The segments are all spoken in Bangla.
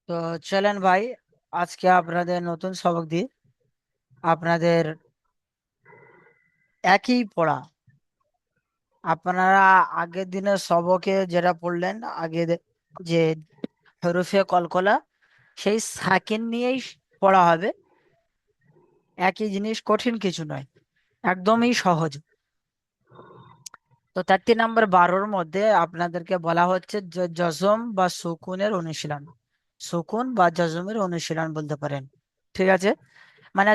তো চলেন ভাই, আজকে আপনাদের নতুন সবক দিই। আপনাদের একই পড়া। আপনারা আগের দিনের সবকে যেটা পড়লেন, আগে যে হরফে কলকলা, সেই সাকিন নিয়েই পড়া হবে। একই জিনিস, কঠিন কিছু নয়, একদমই সহজ। তো 13 নম্বর 12-র মধ্যে আপনাদেরকে বলা হচ্ছে যে জজম বা সুকুনের অনুশীলন। সুকুন বা জজমের অনুশীলন বলতে পারেন। ঠিক আছে, মানে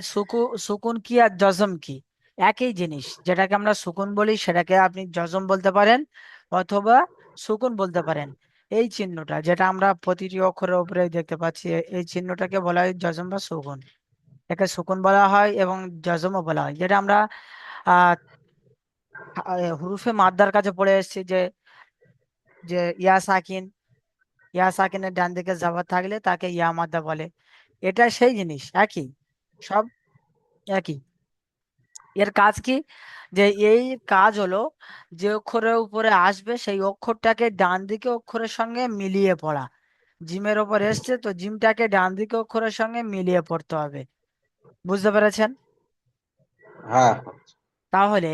সুকুন কি আর জজম কি, একই জিনিস। যেটাকে আমরা সুকুন বলি সেটাকে আপনি জজম বলতে পারেন, অথবা সুকুন বলতে পারেন। এই চিহ্নটা যেটা আমরা প্রতিটি অক্ষরের উপরে দেখতে পাচ্ছি, এই চিহ্নটাকে বলা হয় জজম বা সুকুন। একে সুকুন বলা হয় এবং জজমও বলা হয়। যেটা আমরা আহ হুরুফে মাদ্দার কাছে পড়ে এসেছি, যে যে ইয়া সাকিন, ইয়া সাকিনের ডান দিকে জাবার থাকলে তাকে ইয়া মাদ্দা বলে। এটা সেই জিনিস, একই, সব একই। এর কাজ কি? যে এই কাজ হলো, যে অক্ষরের উপরে আসবে সেই অক্ষরটাকে ডান দিকে অক্ষরের সঙ্গে মিলিয়ে পড়া। জিমের ওপর এসছে তো জিমটাকে ডান দিকে অক্ষরের সঙ্গে মিলিয়ে পড়তে হবে। বুঝতে পেরেছেন? হ্যাঁ। তাহলে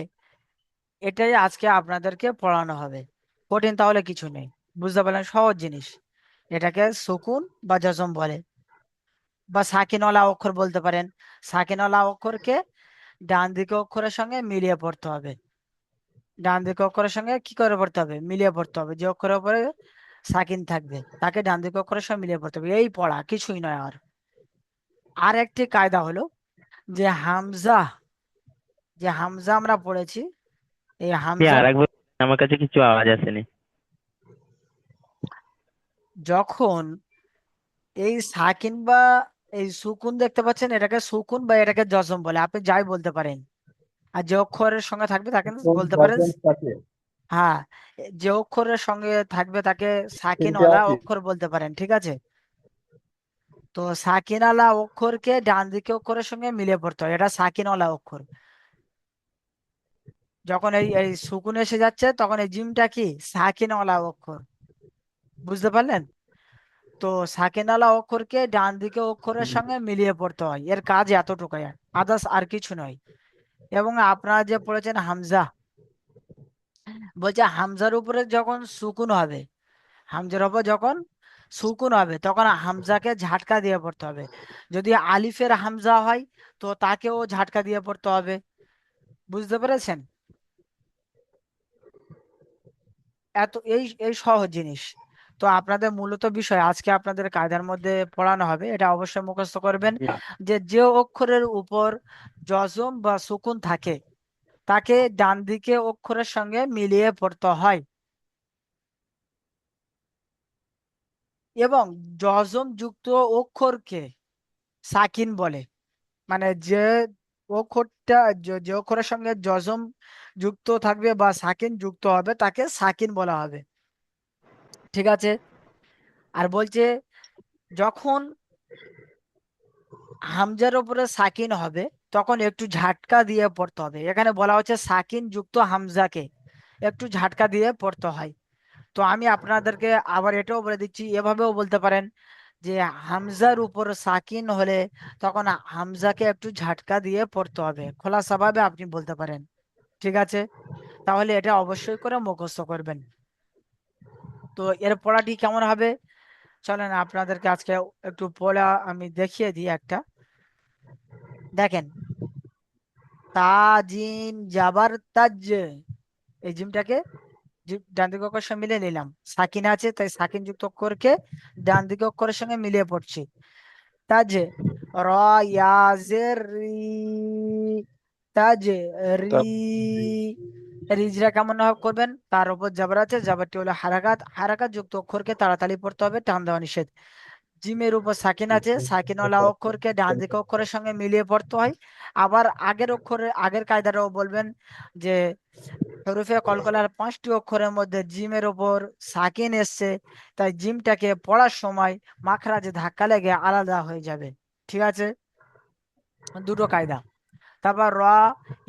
এটাই আজকে আপনাদেরকে পড়ানো হবে। কঠিন তাহলে কিছু নেই, বুঝতে পারলেন? সহজ জিনিস। এটাকে সুকুন বা জজম বলে, বা সাকিনওয়ালা অক্ষর বলতে পারেন। সাকিনওয়ালা অক্ষরকে ডান দিকে অক্ষরের সঙ্গে মিলিয়ে পড়তে হবে। ডান দিকে অক্ষরের সঙ্গে কি করে পড়তে হবে? মিলিয়ে পড়তে হবে। যে অক্ষরের উপরে সাকিন থাকবে তাকে ডান দিকে অক্ষরের সঙ্গে মিলিয়ে পড়তে হবে। এই পড়া, কিছুই নয়। আর একটি কায়দা হলো, যে হামজা, যে হামজা আমরা পড়েছি, এই হামজা আর একবার আমার কাছে কিছু আওয়াজ আসেনি। যখন এই সাকিন বা এই সুকুন দেখতে পাচ্ছেন, এটাকে সুকুন বা এটাকে জজম বলে, আপনি যাই বলতে পারেন। আর যে অক্ষরের সঙ্গে থাকবে তাকে কোন বলতে পারেন, জজম থাকে? হ্যাঁ, যে অক্ষরের সঙ্গে থাকবে তাকে তিনটে সাকিনওয়ালা আছে। অক্ষর বলতে পারেন। ঠিক আছে, তো সাকিনওয়ালা অক্ষরকে ডান দিকে অক্ষরের সঙ্গে মিলিয়ে পড়তে হয়, এটা সাকিনওয়ালা অক্ষর। যখন এই এই সুকুন এসে যাচ্ছে তখন এই জিমটা কি? সাকিনওয়ালা অক্ষর। বুঝতে পারলেন? তো সাকিনওয়ালা অক্ষরকে ডান দিকে অক্ষরের সঙ্গে মিলিয়ে পড়তে হয়। এর কাজ এতটুকুই, আদার্স আর কিছু নয়। এবং আপনারা যে পড়েছেন হামজা, বলছে হামজার উপরে যখন সুকুন হবে, হামজার উপর যখন সুকুন হবে তখন হামজাকে ঝাটকা দিয়ে পড়তে হবে। যদি আলিফের হামজা হয় তো তাকেও ঝাটকা দিয়ে পড়তে হবে। বুঝতে পেরেছেন? এত এই এই সহজ জিনিস। তো আপনাদের মূলত বিষয় আজকে আপনাদের কায়দার মধ্যে পড়ানো হবে, এটা অবশ্যই মুখস্থ করবেন। না। যে যে অক্ষরের উপর জজম বা সুকুন থাকে তাকে ডান দিকে অক্ষরের সঙ্গে মিলিয়ে পড়তে হয়। এবং জজম যুক্ত অক্ষরকে সাকিন বলে। মানে যে অক্ষরটা, যে অক্ষরের সঙ্গে জজম যুক্ত থাকবে বা সাকিন যুক্ত হবে তাকে সাকিন বলা হবে। ঠিক আছে, আর বলছে যখন হামজার উপরে সাকিন হবে তখন একটু ঝাটকা দিয়ে পড়তে হবে। এখানে বলা হচ্ছে সাকিন যুক্ত হামজাকে একটু ঝাটকা দিয়ে পড়তে হয়। তো আমি আপনাদেরকে আবার এটাও বলে দিচ্ছি, এভাবেও বলতে পারেন যে হামজার উপর সাকিন হলে তখন হামজাকে একটু ঝাটকা দিয়ে পড়তে হবে, খোলাসাভাবে আপনি বলতে পারেন। ঠিক আছে, তাহলে এটা অবশ্যই করে মুখস্থ করবেন। তো এর পড়াটি কেমন হবে, চলেন আপনাদেরকে আজকে একটু পড়া আমি দেখিয়ে দিই একটা। দেখেন, তাজিম জাবার তাজ, এই জিমটাকে ডান দিকে অক্ষরের সঙ্গে মিলিয়ে নিলাম। সাকিন আছে তাই সাকিন যুক্ত অক্ষরকে ডান দিকে অক্ষরের সঙ্গে মিলিয়ে পড়ছি। তাজ, র, ইয়াজের রি, তাজ, রি। তা রিজরা কেমন ভাবে করবেন? তার উপর জাবার আছে, জাবারটি হলো হারাকাত, হারাকাত যুক্ত অক্ষরকে তাড়াতাড়ি পড়তে হবে, টান দেওয়া নিষেধ। জিমের উপর সাকিন আছে, সাকিনওয়ালা অক্ষরকে ডান দিকে অক্ষরের সঙ্গে মিলিয়ে পড়তে হয়। আবার আগের অক্ষরে আগের কায়দাটাও বলবেন, যে হরফে কলকলার 5টি অক্ষরের মধ্যে জিমের ওপর সাকিন এসছে, তাই জিমটাকে পড়ার সময় মাখরাজে ধাক্কা লেগে আলাদা হয়ে যাবে। ঠিক আছে, দুটো কায়দা। তারপর র,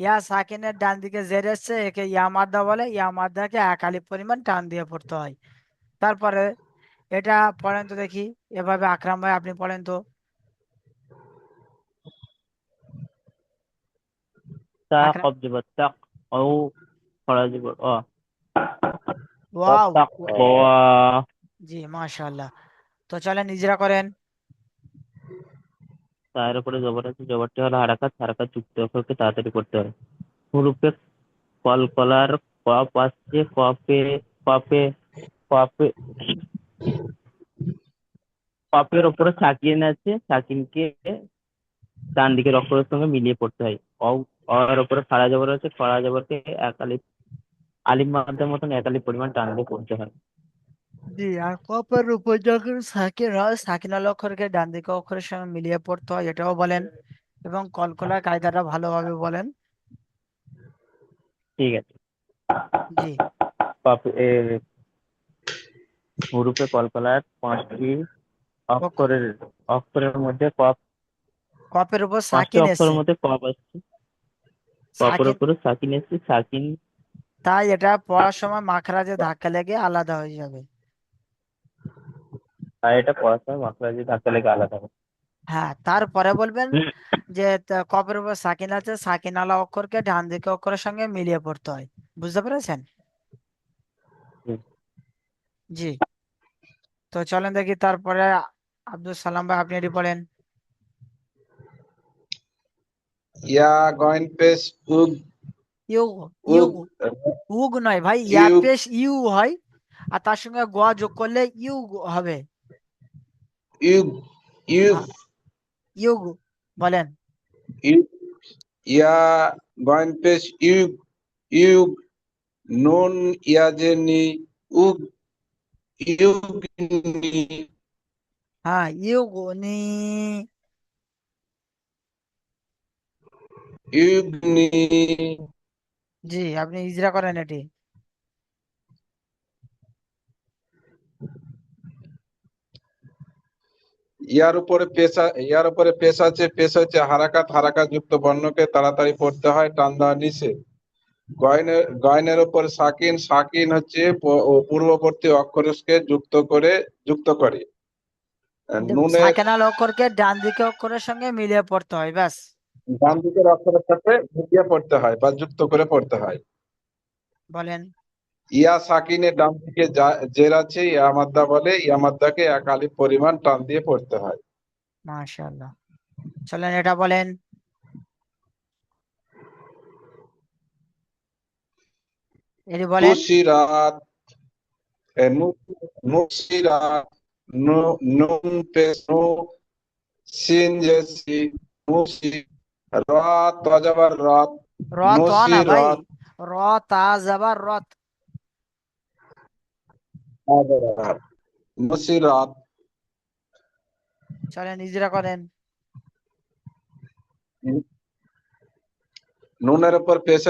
ইয়া সাকিনের ডান দিকে জের এসছে, একে ইয়া মাদ্দা বলে, ইয়া মাদ্দাকে এক আলিফ পরিমাণ টান দিয়ে পড়তে হয়। তারপরে এটা পড়েন তো দেখি, এভাবে আকরাম ভাই আপনি পড়েন তো। তা আকরাম, কব জবর তাক, ও খরা জবর অ, ওয়াও, তাক আহ, জি মাশাআল্লাহ। তো চলেন নিজেরা করেন। তার উপরে জবর আছে, জবরটি হলো হারাকাত, হারাকাত যুক্ত অক্ষরকে তাড়াতাড়ি করতে হয়। হুরুফে কলকলার কফ আসছে, কফে কফে কফে কফের ওপরে সাকিন আছে, সাকিনকে ডান দিকের অক্ষরের সঙ্গে মিলিয়ে পড়তে হয়। অ, অর উপরে খাড়া জবর আছে, খড়া জবরকে এক আলিফ আলিফ মাদ্দার মতন এক আলিফ পরিমাণ টান দিয়ে পড়তে হয়। জি, আর কপের উপর যখন সাকিন হয়, সাকিনাল অক্ষরকে ডান দিকে অক্ষরের সঙ্গে মিলিয়ে পড়তে হয়, এটাও বলেন। এবং কলকলার কায়দাটা ভালোভাবে বলেন। ঠিক আছে। জি, কফ হুরুফে কলকলার পাঁচটি ও অক্ষরের অক্ষরের মধ্যে কফ, কপের উপর পাঁচটি সাকিন অক্ষরের এসছে, মধ্যে কফ আসছে, কফের সাকিন, উপরে সাকিন এসছে, সাকিন। তাই এটা পড়ার সময় মাখরাজে ধাক্কা লেগে আলাদা হয়ে যাবে। আর এটা পড়ার সময় মাখরাজে ধাক্কা লেগে আলাদা হবে। হ্যাঁ, তারপরে বলবেন যে কপের উপর সাকিন আছে, সাকিন আলা অক্ষরকে ডান দিকে অক্ষরের সঙ্গে মিলিয়ে পড়তে হয়। বুঝতে পেরেছেন? হুম। জি। তো চলেন দেখি তারপরে আব্দুল সালাম ভাই আপনি এটি পড়েন। ইয়া গয়েন পেশ উগ ইউ, ইউ, উগ উগ নয় ভাই, ইয়া ইউগ পেশ ইউ হয়, আর তার সঙ্গে গোয়া যোগ করলে ইউ হবে। ইউগ ইউগ হ্যাঁ, ইউ বলেন। ইউগ ইয়া গয়েন পেশ ইউগ ইউগ নুন ইয়াজেনি উগ ইউগনি হ্যাঁ, ইউগনি। ইউগনি। জি, আপনি ইজরা করেন এটি। ইয়ার উপরে পেশ আছে, পেশ হচ্ছে হারাকাত, হারাকাত যুক্ত বর্ণকে তাড়াতাড়ি পড়তে হয়, টান দেওয়া নিষেধ। গয়নের উপর সাকিন, সাকিন হচ্ছে ও পূর্ববর্তী অক্ষরকে যুক্ত করে। নুনের সাকেনা অক্ষরকে ডান দিকে অক্ষরের সঙ্গে মিলিয়ে পড়তে হয়, ব্যাস। ডান দিকের অক্ষরের সাথে মিলিয়ে পড়তে হয় বা যুক্ত করে পড়তে হয়। বলেন। ইয়া সাকিনের ডান দিকে জের আছে, ইয়া মাদ্দা বলে, ইয়া মাদ্দাকে এক আলিফ পরিমাণ টান দিয়ে পড়তে হয়। মাশাআল্লাহ। চলেন এটা বলেন। এটি বলেন। তুসিরাত, নুসিরাত, নুন পেশ নু, সিন জেসি, মুসি, রাত অজবার রাত, র ত না ভাই, নসিরাত, র তা যাবার রত। আবরার, নসিরাত। চলেন ইজরা করেন। নুনের উপর পেশ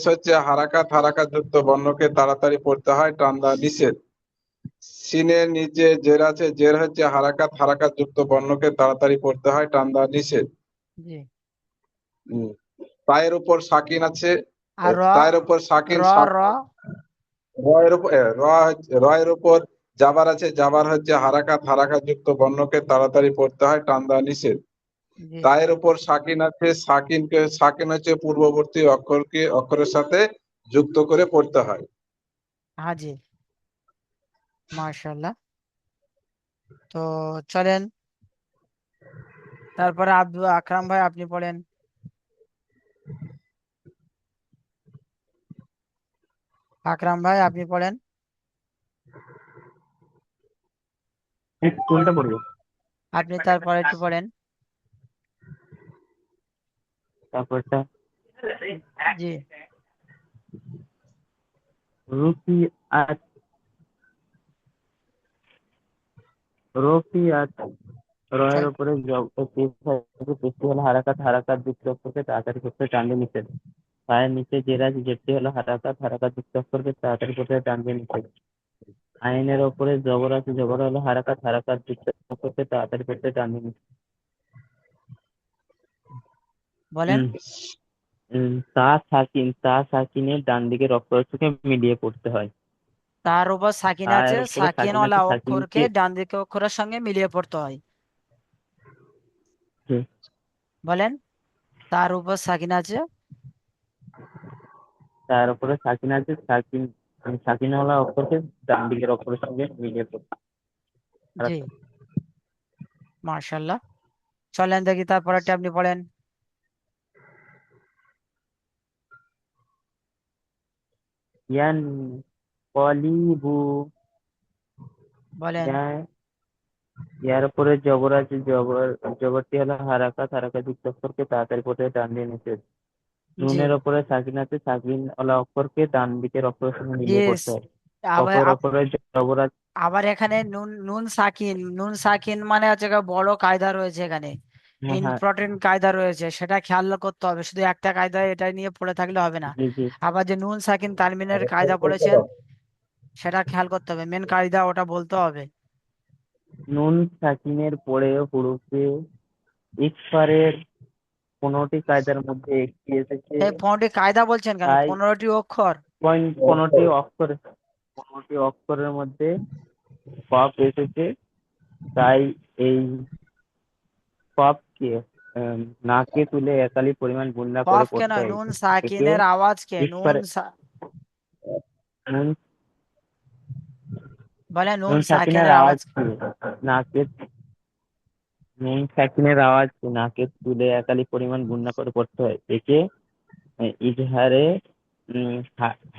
হচ্ছে হারাকাত, হারাকাত যুক্ত বর্ণকে তাড়াতাড়ি পড়তে হয়, টান দেওয়া নিষেধ। সিনের নিচে জের আছে, জের হচ্ছে হারাকাত, হারাকাত যুক্ত বর্ণকে তাড়াতাড়ি পড়তে হয়, টান দেওয়া নিষেধ। জি। উম, তায়ের উপর সাকিন আছে, আর র, তায়ের উপর সাকিন, র, র। রয়ের উপর জাবার আছে, জাবার হচ্ছে হারাকাত, হারাকাত যুক্ত বর্ণকে তাড়াতাড়ি পড়তে হয়, টান দেওয়া নিষেধ। জি। তায়ের উপর সাকিন আছে, সাকিন হচ্ছে পূর্ববর্তী অক্ষরের সাথে যুক্ত করে পড়তে হয়। হ্যাঁ জি, মাশাআল্লাহ। তো চলেন তারপরে আব্দুল আকরাম ভাই আপনি পড়েন। আকরাম ভাই আপনি পড়েন। কোনটা পড়বো? আপনি তারপরে একটু পড়েন। তারপরটা জি, রুফি আত, রফি আত, রয়ের চল। উপরে পেশটি হলো হারাকাত, হারাকাত যুক্ত অক্ষরকে তাড়াতাড়ি করতে টান দিয়ে নিষেধ। পায়ের নিচে জের আছে, জেরটি হলো হারাকাত, হারাকাত যুক্ত অক্ষরকে তাড়াতাড়ি করতে টান দিয়ে নিষেধ। আইনের ওপরে জবর আছে, জবর হলো হারাকাত, হারাকাত যুক্ত অক্ষরকে তাড়াতাড়ি করতে টান দিয়ে নিষেধ। বলেন। উম, তা সাকিনের ডান দিকের অক্ষরকে মিলিয়ে পড়তে হয়। তার উপর সাকিন আছে, তার উপরে সাকিন সাকিনওয়ালা আছে, অক্ষরকে সাকিনকে ডান দিকের অক্ষরের সঙ্গে মিলিয়ে পড়তে হয়। বলেন, তার উপর সাকিন আছে। তার উপরে সাকিন আছে, সাকিনওয়ালা অক্ষরকে ডান দিকের অক্ষরের সঙ্গে মিলিয়ে পড়তে জি, হয়। মার্শাল্লাহ। চলেন দেখি তারপরেরটা আপনি পড়েন। ইয়ান কলিবু, বলেন। ইয়ার উপরে জবর আছে, জবরটি হলো হারাকাত, হারাকাত যুক্ত অক্ষরকে তাড়াতাড়ি পড়তে ডান দিয়ে নিষেধ। জি, নুনের ওপরে সাকিন আছে, সাকিন ওলা অক্ষরকে ডান দিকের অক্ষরের সঙ্গে মিলিয়ে ইয়েস। পড়তে হয়। আবার কফের ওপরে জবর আছে। আবার এখানে নুন নুন সাকিন, নুন সাকিন মানে হচ্ছে গিয়ে বড় কায়দা রয়েছে এখানে, হ্যাঁ হ্যাঁ, ইম্পর্টেন্ট কায়দা রয়েছে, সেটা খেয়াল করতে হবে। শুধু একটা কায়দা এটা নিয়ে পড়ে থাকলে হবে না। জি জি। আবার যে নুন সাকিন তানবিনের কায়দা পড়েছেন, সেটা খেয়াল করতে হবে, মেন কায়দা ওটা বলতে হবে। নুন সাকিনের পরে হুরুফে ইকফারের 15টি কায়দার মধ্যে একটি এসেছে। এই 15টি কায়দা বলছেন কেন, তাই 15টি অক্ষর? 15টি অক্ষরের মধ্যে কফ এসেছে। তাই এই কফকে নাকে তুলে একালি পরিমাণ গুণনা করে কফ কে পড়তে নয়, হয়। নুন একে সাকিনের আওয়াজ কে, ইকফার, নুন বলে নুন নুন সাকিনের সাকিনের আওয়াজ আওয়াজ। কি? নাকে, নুন সাকিনের আওয়াজ নাকে তুলে একালি পরিমাণ গুণনা করে পড়তে হয়। একে ইজহারে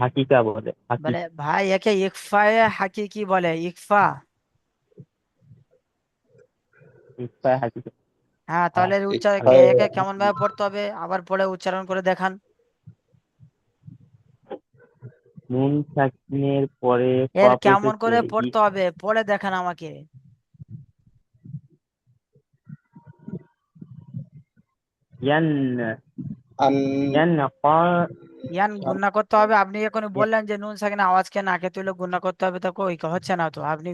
হাকিকা বলে। বলে ভাই একে ইকফা এ হাকিকি বলে, ইকফা। ইকফা হাকিকা। হ্যাঁ, তাহলে এর উচ্চারণ একে কেমন ভাবে পড়তে হবে আবার পড়ে উচ্চারণ করে দেখান। নুন সাকিনের পরে এর কফ কেমন এসেছে। করে পড়তে হবে পড়ে দেখান আমাকে। ইয়ান আন ইয়ান ইয়ান গুণনা করতে হবে, আপনি এখন বললেন যে নুন সাকিন আওয়াজকে নাকে তুলে গুণনা করতে হবে, তো কই হচ্ছে না তো, আপনি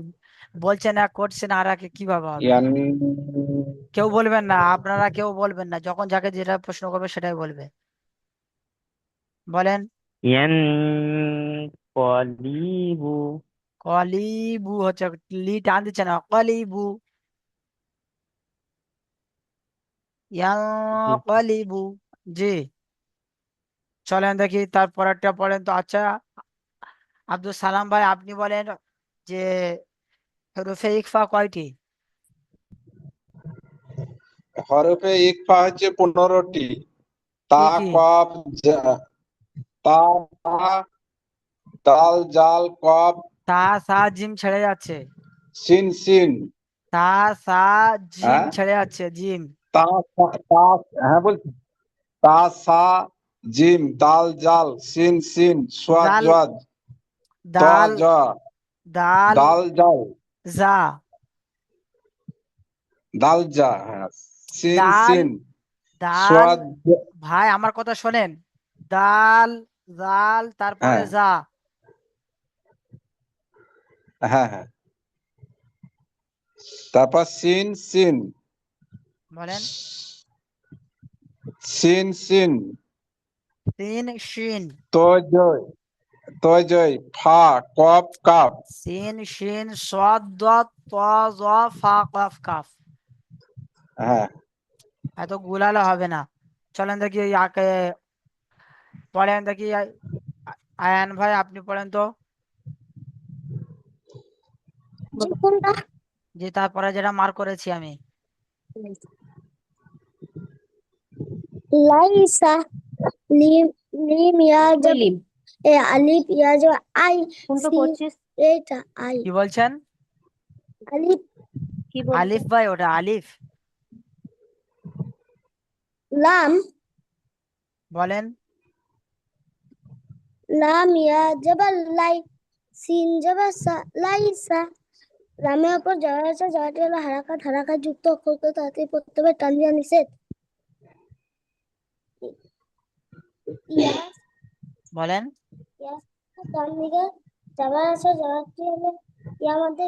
বলছেন এক করছেন আর একে কিভাবে হবে? ইয়ান কেউ বলবেন না, আপনারা কেউ বলবেন না, যখন যাকে যেটা প্রশ্ন করবে সেটাই বলবে। বলেন। ইয়ান কলিবু। কলিবু হচ্ছে, লি টান দিচ্ছে না, কলিবু, ইয়া জি। কলিবু। জি, চলেন দেখি তারপরেরটা পড়েন তো। আচ্ছা, আব্দুল সালাম ভাই আপনি বলেন যে হরফে ইকফা কয়টি? হরফে ইকফা হচ্ছে 15টি। কি তা, কি? কফ, তা, তা, দাল, জাল, কফ, তা সা জিম ছেড়ে যাচ্ছে, সিন, সিন। তা সা জিম হ্যাঁ, ছেড়ে যাচ্ছে, জিম। তা, তা, হ্যাঁ বলছি। তা, সা, জিম, দাল, জাল, সিন, সিন, সোয়াদ, দাল, জোয়াদ, ত, দাল, জ, দাল, দাল, জাল, জা, দাল, জা, হ্যাঁ, সিন, দাল, সিন, দাল। সোয়াদ, ভাই আমার কথা শোনেন, দাল, জাল, তারপরে হ্যাঁ জা। হ্যাঁ হ্যাঁ, তারপর সিন, সিন, বলেন। সিন, সিন, সিন শিন, তো, জয়, তো, জয়, ফা, কফ, কাফ। সিন শিন সাদ দাদ তা জা ফা কাফ কাফ। হ্যাঁ, এত গুলালে হবে না। চলেন দেখি ইয়াকে পড়েন দেখি। আয়ান ভাই আপনি পড়েন তো। কোনটা? যে তারপরে যেটা মার করেছি আমি। লাইসা, Lim, Lim yeah job, Alif yeah job, I কোনটা সি, পড়ছিস? এটা আই, কি বলছেন? আলিফ, কি বলছিস? আলিফ ভাই, ওটা আলিফ। লাম, বলেন। লাম ইয়া জবর লাই, সিন জবর সা, লাইসা। লামের উপর জবর আছে, জবরটি হলো হারাকাত, হারাকাত যুক্ত অক্ষরকে তাড়াতাড়ি পড়তে হবে, টান দেওয়া নিষেধ। ইয়া, বলেন। ইয়া, ডান দিকে জবর আছে, জবরটি হলো ইয়া মধ্যে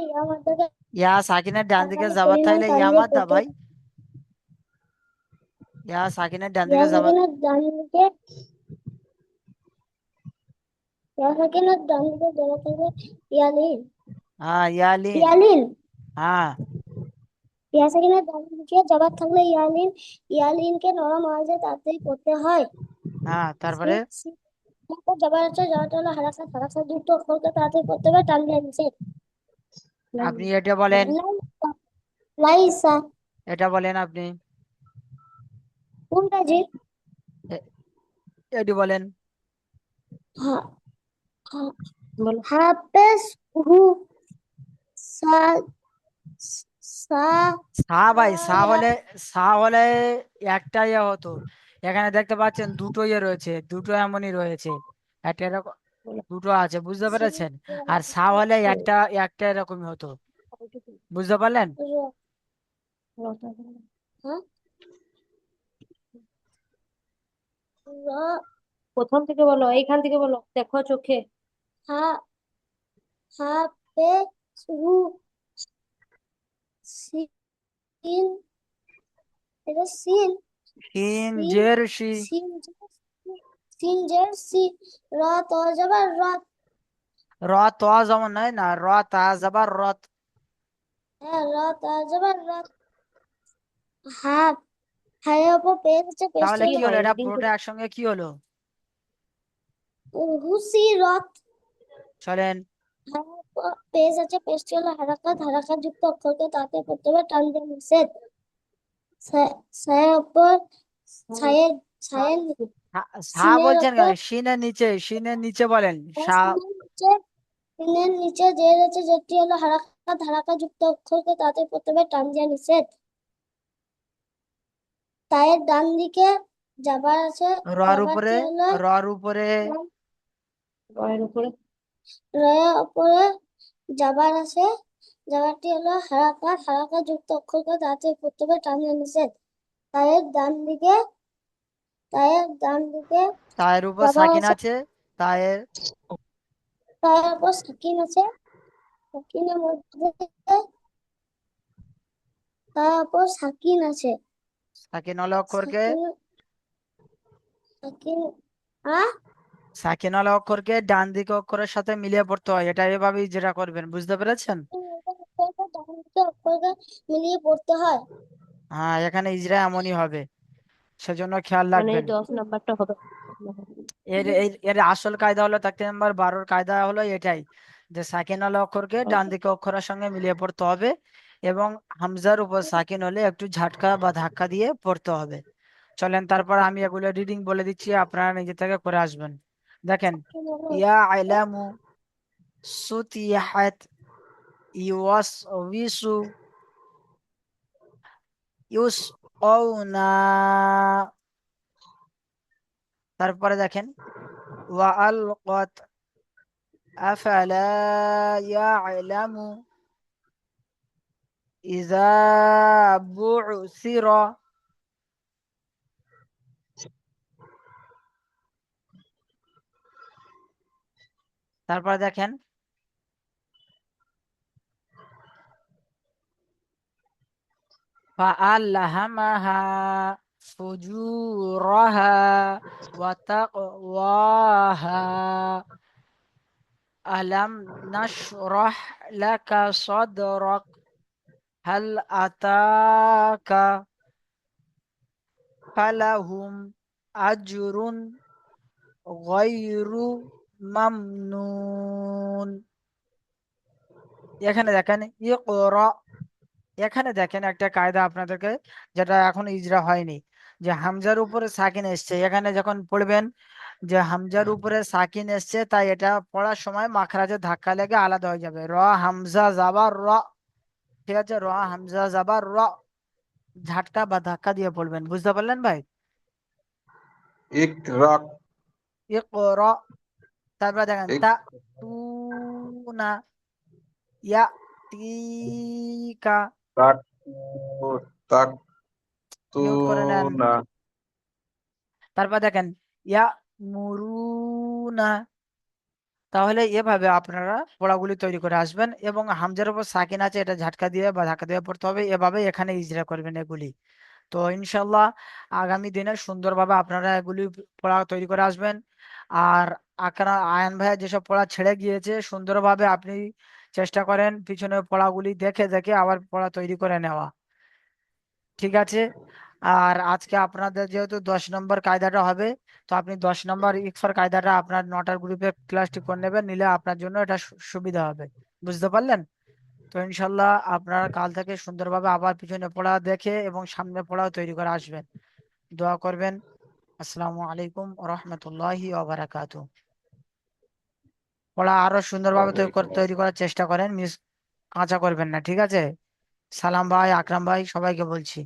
ইয়া সাকিনের ডান দিকে একালি যাবার পরিমাণ থাকলে টান ইয়া দিয়ে মাদ্দা পড়তে ভাই। হবে। ইয়া সাকিনের ডান ইয়া দিকে যাবার, সাকিনের ডান দিকে ইয়া সাকিনের ডান দিকে জবর থাকলে ইয়ালিন। হ্যাঁ ইয়ালিন। ইয়ালিন। হ্যাঁ ইয়া সাকিনের ডান দিকে জবর থাকলে ইয়ালিন। ইয়ালিনকে নরম আওয়াজে তাড়াতাড়ি পড়তে হয়। হ্যাঁ তারপরে তারপর জবর আছে, জবরটা হলো হারাকাত, হারাকাত যুক্ত অক্ষরকে তাড়াতাড়ি পড়তে হবে, টান দিয়ে নিষেধ। আপনি এটা বলেন, লাইসা। লাইসা। এটা বলেন আপনি, কোনটা জি? এ- এটি বলেন। হ্যাঁ। হ্যাঁ। বলো। হাফেজ হু। সা। সা। সা ভাই, সা ইয়া। হলে, সা হলে একটা ইয়ে হতো। এখানে দেখতে পাচ্ছেন দুটো ইয়ে রয়েছে, দুটো এমনই রয়েছে, একটা এরকম, দুটো আছে, বুঝতে সিন। পেরেছেন? আর সা হলে একটা, একটা এরকমই হতো, বুঝতে পারলেন? হ্যাঁ। র। প্রথম থেকে বলো, এইখান থেকে বলো, দেখো চোখে। হা। হাফেজ হু। সিন। এটা সিন। শিন সিন। জের শি। সিন। সিন জের সি। র ত জবর র। র ত যেমন নয় না, র তা যাবার রত। হ্যাঁ, র ত জবর র। হাফ। হায়ের উপর পেজ আছে, পেজটা তাহলে কি হলো হলো, এটা পুরোটা একসঙ্গে কি হলো? হুসি রত। চলেন। হায়ের উপর পেজ আছে, পেজটি হলো হারাকাত, হারাকাত যুক্ত অক্ষরকে তাতে পড়তে হবে, টান দিয়ে নিষেধ। ছায়ের উপর। ছায়ের। ছায়ের। সা সিনের বলছেন কেন? উপর। শিনের নিচে, শিনের নিচে বলেন সা। সিনের নিচে। সিনের নিচে যে রয়েছে, যেটি হলো হারাকাত, হারাকাত যুক্ত অক্ষরকে তাতে পড়তে হবে, টান দিয়ে নিষেধ। তায়ের ডান দিকে যাবার আছে, রর উপরে, যাবারটি হলো রর উপরে, রয়ের উপরে। রয়ের উপরে যাবার আছে, যাবারটি হলো হারাকাত, হারাকাত যুক্ত অক্ষরকে তাতে পড়তে হবে, টান দিয়ে নিষেধ। তায়ের ডান দিকে। তায়ের ডান দিকে তায়ের উপর যাবার সাকিন আছে, আছে, তায়ের, তায়ের উপর সাকিন আছে, সাকিনের মধ্যে। তার উপর সাকিন আছে। সাকিন ওয়ালা অক্ষরকে, সাকিন। সাকিন। আহ। সাকিন ওয়ালা অক্ষরকে ডান দিকে অক্ষরের সাথে মিলিয়ে পড়তে হয়, এটা এভাবেই যেটা করবেন, বুঝতে পেরেছেন? ডান দিকে অক্ষরকে মিলিয়ে পড়তে হয়। হ্যাঁ এখানে ইজরা এমনই হবে, সেজন্য খেয়াল মানে এই রাখবেন। 10 নাম্বারটা হবে। এর এর এর আসল কায়দা হলো, 3 নাম্বার 12-র কায়দা হলো এটাই, যে সাকিন ওয়ালা অক্ষরকে ডান দিকে অক্ষরের সঙ্গে মিলিয়ে পড়তে হবে, এবং হামজার উপর সাকিন হলে একটু ঝাটকা বা ধাক্কা দিয়ে পড়তে হবে। চলেন তারপর আমি এগুলো রিডিং বলে দিচ্ছি, আপনারা নিজে থেকে করে আসবেন। দেখেন, ইয়া আইলামু, সুতিহাত, ইউসউইসু, ইউসআউনা। তারপরে দেখেন, ওয়া আলকাত, আফালা ইয়ালামু, ইযা বু'সিরা। তারপরে দেখেন, فألهمها فجورها وتقواها. ألم نشرح لك صدرك. هل أتاك. فلهم أجر غير ممنون. এখানে দেখেন ইকরা, এখানে দেখেন একটা কায়দা আপনাদেরকে, যেটা এখন ইজরা হয়নি, যে হামজার উপরে সাকিন এসছে, এখানে যখন পড়বেন যে হামজার উপরে সাকিন এসছে, তাই এটা পড়ার সময় মাখরাজে ধাক্কা লেগে আলাদা হয়ে যাবে। র হামজা জাবার র, ঠিক আছে? র হামজা জাবার র, ঝাটকা বা ধাক্কা দিয়ে পড়বেন, বুঝতে পারলেন ভাই? ইকরা। ইকরা। তারপরে দেখেন ইক তা, তু না, ইয়া তিকা, তাক তাক মিউট করে নেন। তুনা। তারপর দেখেন ইয়া মুরুনা। তাহলে এভাবে আপনারা পড়াগুলি তৈরি করে আসবেন, এবং হামজার উপর সাকিন আছে, এটা ঝাটকা দিয়ে বা ধাক্কা দিয়ে পড়তে হবে, এভাবে এখানে ইজরা করবেন এগুলি। তো ইনশাল্লাহ আগামী দিনে সুন্দরভাবে আপনারা এগুলি পড়া তৈরি করে আসবেন। আর আয়ান ভাইয়া যেসব পড়া ছেড়ে গিয়েছে সুন্দরভাবে আপনি চেষ্টা করেন পিছনের পড়াগুলি দেখে দেখে আবার পড়া তৈরি করে নেওয়া। ঠিক আছে। আর আজকে আপনাদের যেহেতু 10 নম্বর কায়দাটা হবে, তো আপনি 10 নম্বর ইকফার কায়দাটা আপনার 9টার গ্রুপে ক্লাসটি করে নেবেন, নিলে আপনার জন্য এটা সুবিধা হবে। বুঝতে পারলেন? তো ইনশাল্লাহ আপনারা কাল থেকে সুন্দরভাবে আবার পিছনে পড়া দেখে এবং সামনে পড়াও তৈরি করে আসবেন। দোয়া করবেন। আসসালামু আলাইকুম রহমতুল্লাহি ওয়া পড়া আরো সুন্দরভাবে ওয়ালাইকুম তৈরি আসসালাম। করার চেষ্টা করেন, মিস কাঁচা করবেন না। ঠিক আছে। সালাম ভাই, আকরাম ভাই, সবাইকে বলছি।